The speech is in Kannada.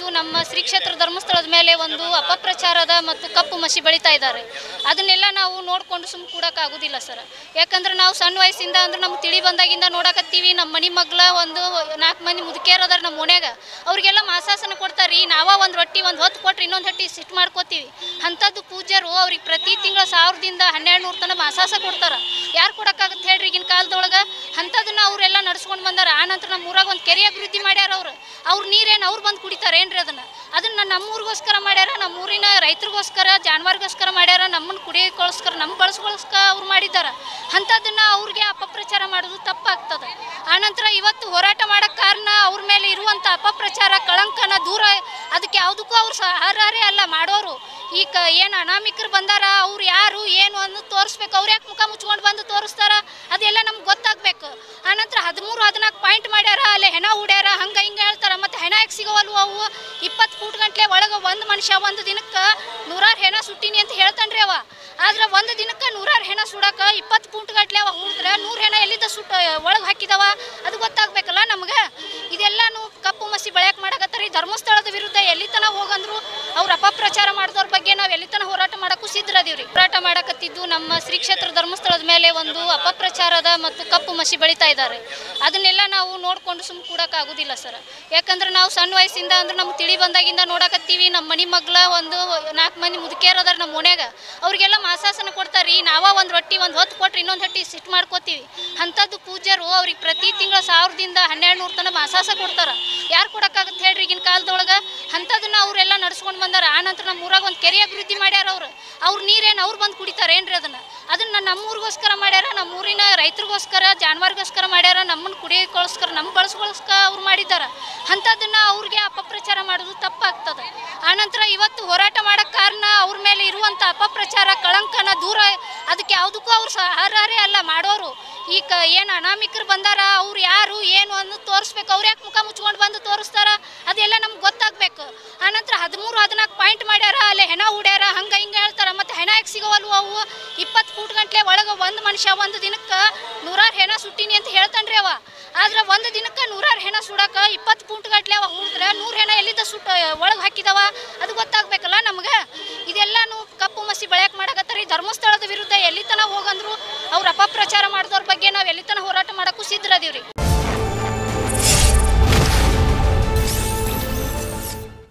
ಮಾಡಕತ್ತಿದ್ದು ನಮ್ಮ ಶ್ರೀ ಕ್ಷೇತ್ರ ಧರ್ಮಸ್ಥಳದ ಮೇಲೆ ಒಂದು ಅಪಪ್ರಚಾರದ ಮತ್ತು ಕಪ್ಪು ಮಸಿ ಬೆಳೀತಾ ಇದ್ದಾರೆ. ಅದನ್ನೆಲ್ಲ ನಾವು ನೋಡಿಕೊಂಡು ಸುಮ್ಮನೆ ಕೂಡಕ್ಕಾಗೋದಿಲ್ಲ ಸರ್. ಯಾಕಂದ್ರೆ ನಾವು ಸಣ್ಣ ವಯಸ್ಸಿಂದ ಅಂದ್ರೆ ನಮ್ಗೆ ತಿಳಿ ಬಂದಾಗಿಂದ ನೋಡಕತ್ತೀವಿ. ನಮ್ಮ ಮನೆ ಮಗ್ಳ ಒಂದು 4 ಮಂದಿ ಮುದುಕಿಯರದಾರ ನಮ್ಮ ಓಣ್ಯಾಗ, ಅವ್ರಿಗೆಲ್ಲ ಮಾಸಾಸನ ಕೊಡ್ತಾರೆ. ನಾವು ಒಂದು ರೊಟ್ಟಿ ಒಂದು ಹೊತ್ತು ಕೊಟ್ಟರೆ ಇನ್ನೊಂದು ಹಟ್ಟಿ ಸಿಟ್ಟು ಮಾಡ್ಕೋತೀವಿ. ಅಂಥದ್ದು ಪೂಜ್ಯರು ಅವ್ರಿಗೆ ಪ್ರತಿ ತಿಂಗಳ 1000ದಿಂದ 1200 ತನಕ ಮಾಸಾಸ ಕೊಡ್ತಾರೆ. ಯಾರು ಕೊಡೋಕ್ಕಾಗುತ್ತೆ ಹೇಳ್ರಿ ಈಗಿನ ಕಾಲದೊಳಗೆ? ಅಂಥದ್ದನ್ನ ಅವರೆಲ್ಲ ನಡ್ಸ್ಕೊಂಡು ಬಂದಾರ. ಆನಂತರ ನಮ್ಮ ಊರಾಗ ಒಂದು ಕೆರೆ ಅಭಿವೃದ್ಧಿ ಮಾಡ್ಯಾರ. ಅವ್ರ ನೀರೇನು ಅವ್ರು ಬಂದು ಕುಡಿತಾರೆ ಏನ್ರಿ? ಅದನ್ನು ನಮ್ಮೂರಿಗೋಸ್ಕರ ಮಾಡ್ಯಾರ, ನಮ್ಮೂರಿನ ರೈತರಿಗೋಸ್ಕರ ಜಾನುವಾರಿಗೋಸ್ಕರ ಮಾಡ್ಯಾರ, ನಮ್ಮನ್ನು ಕುಡಿಯೋಕ್ಕೋಸ್ಕರ ನಮ್ಮ ಬಳಸ್ಗೋಸ್ಕರ ಅವ್ರು ಮಾಡಿದ್ದಾರೆ. ಅಂಥದ್ದನ್ನು ಅವ್ರಿಗೆ ಅಪಪ್ರಚಾರ ಮಾಡೋದು ತಪ್ಪಾಗ್ತದೆ. ಆನಂತರ ಇವತ್ತು ಹೋರಾಟ ಮಾಡೋಕ್ಕೆ ಕಾರಣ ಅವ್ರ ಮೇಲೆ ಇರುವಂಥ ಅಪಪ್ರಚಾರ ಕಳಂಕನ ದೂರ, ಅದಕ್ಕೆ ಯಾವುದಕ್ಕೂ ಅವ್ರು ಅರ್ಹರೇ ಅಲ್ಲ ಮಾಡೋರು. ಈಗ ಏನು ಅನಾಮಿಕರು ಬಂದಾರ, ಅವ್ರು ಯಾರು ಏನು ಅನ್ನೋದು ತೋರಿಸ್ಬೇಕು. ಅವ್ರು ಯಾಕೆ ಮುಖ ಮುಚ್ಕೊಂಡು ಬಂದು ತೋರಿಸ್ತಾರ? ಅದೆಲ್ಲ ನಮ್ಗೆ ಗೊತ್ತಾಗಬೇಕು. ಆನಂತರ 13-14 ಪಾಯಿಂಟ್ ಮಾಡ್ಯಾರ, ಅಲ್ಲೇ ಹೆಣ ಹೂಡ್ಯಾರ, ಹಂಗೆ ಹಿಂಗೆ ಹೇಳ್ತಾರೆ. ಮತ್ತು ಹೆಣ ಯಾಕೆ ಸಿಗೋವಲ್ವು? ಅವು 20 ಫೂಟ್ ಗಂಟ್ಲೆ ಒಳಗೆ ಒಂದು ಮನುಷ್ಯ ಒಂದು ದಿನಕ್ಕೆ 100 ಹೆಣ ಸುಟ್ಟಿನಿ ಅಂತ ಹೇಳ್ತಾನ್ರಿ ಅವ. ಆದ್ರೆ ಒಂದು ದಿನಕ್ಕೆ 100 ಹೆಣ ಸುಡಕ್ಕೆ 20 ಫೂಟ್ ಗಂಟ್ಲೆ ಅವ ಹೂಡಿದ್ರೆ 100 ಹೆಣ ಎಲ್ಲಿದ್ದ ಸುಟ್ಟು ಒಳಗೆ ಹಾಕಿದವ? ಅದು ಗೊತ್ತಾಗಬೇಕಲ್ಲ ನಮ್ಗೆ. ಇದೆಲ್ಲನೂ ಕಪ್ಪು ಮಸಿ ಬೆಳೆಯಕ್ಕೆ ಮಾಡಕತ್ತಾರೆ. ಧರ್ಮಸ್ಥಳದ ವಿರುದ್ಧ ಎಲ್ಲಿ ತನಕ ಹೋಗಂದ್ರು ಅವ್ರು ಅಪಪ್ರಚಾರ ಮಾಡಿದವ್ರ ಬಗ್ಗೆ ನಾವು ಎಲ್ಲಿ ತನಕ ಹೋರಾಟ ಮಾಡೋಕ್ಕೂ ಸಿದ್ಧರದೀವ್ರಿ. ಹೋರಾಟ ಮಾಡಕತ್ತಿದ್ದು ನಮ್ಮ ಶ್ರೀ ಕ್ಷೇತ್ರ ಧರ್ಮಸ್ಥಳದ ಮೇಲೆ ಒಂದು ಅಪಪ್ರಚಾರದ ಮತ್ತು ಕಪ್ಪು ಮಸಿ ಬೆಳೀತಾ ಇದ್ದಾರೆ. ಅದನ್ನೆಲ್ಲ ನಾವು ನೋಡಿಕೊಂಡು ಸುಮ್ಮನೆ ಕೂಡಕ್ಕಾಗೋದಿಲ್ಲ ಸರ್. ಯಾಕಂದ್ರೆ ನಾವು ಸಣ್ಣ ವಯಸ್ಸಿಂದ ಅಂದ್ರೆ ನಮ್ಗೆ ತಿಳಿ ಬಂದಾಗಿಂದ ನೋಡಕತ್ತೀವಿ. ನಮ್ಮ ಮನೆ ಮಗ್ಳ ಒಂದು 4 ಮಂದಿ ಮುದುಕಿಯರದಾರ ನಮ್ಮ ಓಣ್ಯಾಗ, ಅವ್ರಿಗೆಲ್ಲ ಮಾಸಾಸನ ಕೊಡ್ತಾರೆ. ನಾವು ಒಂದು ರೊಟ್ಟಿ ಒಂದು ಹೊತ್ತು ಕೊಟ್ಟರೆ ಇನ್ನೊಂದು ಹಟ್ಟಿ ಸಿಟ್ಟು ಮಾಡ್ಕೋತೀವಿ. ಅಂಥದ್ದು ಪೂಜ್ಯರು ಅವ್ರಿಗೆ ಪ್ರತಿ ತಿಂಗಳ 1000ದಿಂದ 1200 ತನಕ ಮಾಸಾಸ ಕೊಡ್ತಾರೆ. ಯಾರು ಕೊಡೋಕ್ಕಾಗುತ್ತೆ ಹೇಳ್ರಿ ಈಗಿನ ಕಾಲದೊಳಗೆ? ಅಂಥದ್ದನ್ನು ಅವರೆಲ್ಲ ನಡ್ಸ್ಕೊಂಡು ಬಂದಾರ. ಆನಂತರ ನಮ್ಮ ಊರಾಗ ಒಂದು ಕೆರೆ ಅಭಿವೃದ್ಧಿ ಮಾಡ್ಯಾರ. ಅವ್ರ ನೀರೇನು ಅವ್ರು ಬಂದು ಕುಡಿತಾರೆ ಏನ್ರಿ? ಅದನ್ನು ನಮ್ಮೂರಿಗೋಸ್ಕರ ಮಾಡ್ಯಾರ, ನಮ್ಮೂರಿನ ರೈತರಿಗೋಸ್ಕರ ಜಾನುವಾರಿಗೋಸ್ಕರ ಮಾಡ್ಯಾರ, ನಮ್ಮನ್ನು ಕುಡಿಯೋಕ್ಕೋಸ್ಕರ ನಮ್ಮ ಬಳಸ್ಗೋಸ್ಕರ ಅವ್ರು ಮಾಡಿದ್ದಾರೆ. ಅಂಥದ್ದನ್ನು ಅವ್ರಿಗೆ ಅಪಪ್ರಚಾರ ಮಾಡೋದು ತಪ್ಪಾಗ್ತದೆ. ಆನಂತರ ಇವತ್ತು ಹೋರಾಟ ಮಾಡೋಕ್ಕೆ ಕಾರಣ ಅವ್ರ ಮೇಲೆ ಇರುವಂಥ ಅಪಪ್ರಚಾರ ಕಳಂಕನ ದೂರ, ಅದಕ್ಕೆ ಯಾವುದಕ್ಕೂ ಅವ್ರು ಅರ್ಹರೇ ಅಲ್ಲ ಮಾಡೋರು. ಈಗ ಏನು ಅನಾಮಿಕರು ಬಂದಾರ, ಅವ್ರು ಯಾರು ಏನು ಅನ್ನೋದು ತೋರಿಸ್ಬೇಕು. ಅವ್ರು ಯಾಕೆ ಮುಖ ಮುಚ್ಕೊಂಡು ಬಂದು ತೋರಿಸ್ತಾರ? ಅದೆಲ್ಲ ನಮ್ಗೆ ಗೊತ್ತಾಗಬೇಕು. ಆನಂತರ 13-14 ಪಾಯಿಂಟ್ ಮಾಡ್ಯಾರ, ಅಲ್ಲೇ ಹೆಣ ಹೂಡ್ಯಾರ, ಹಂಗೆ ಹಿಂಗೆ ಹೇಳ್ತಾರೆ. ಮತ್ತು ಹೆಣ ಯಾಕೆ ಸಿಗೋವಲ್ವು? ಅವು 20 ಫೂಟ್ ಗಂಟ್ಲೆ ಒಳಗೆ ಒಂದು ಮನುಷ್ಯ ಒಂದು ದಿನಕ್ಕೆ 100 ಹೆಣ ಸುಟ್ಟಿನಿ ಅಂತ ಹೇಳ್ತಾನ್ರಿ ಅವ. ಆದ್ರೆ ಒಂದು ದಿನಕ್ಕೆ 100 ಹೆಣ ಸುಡಕ್ಕೆ 20 ಫೂಟ್ ಗಂಟ್ಲೆ ಅವ ಹೂಡಿದ್ರೆ 100 ಹೆಣ ಎಲ್ಲಿದ್ದ ಸುಟ್ಟು ಒಳಗೆ ಹಾಕಿದವ? ಅದು ಗೊತ್ತಾಗಬೇಕಲ್ಲ ನಮ್ಗೆ. ಇದೆಲ್ಲನೂ ಕಪ್ಪು ಮಸಿ ಬೆಳೆಯಕ್ಕೆ ಮಾಡಕತ್ತಾರೆ. ಧರ್ಮಸ್ಥಳದ ವಿರುದ್ಧ ಎಲ್ಲಿ ತನಕ ಹೋಗಂದ್ರು ಅವ್ರು ಅಪಪ್ರಚಾರ ಮಾಡಿದವ್ರ ಬಗ್ಗೆ ನಾವು ಎಲ್ಲಿ ತನಕ ಹೋರಾಟ ಮಾಡೋಕ್ಕೂ ಸಿದ್ಧರದೀವ್ರಿ.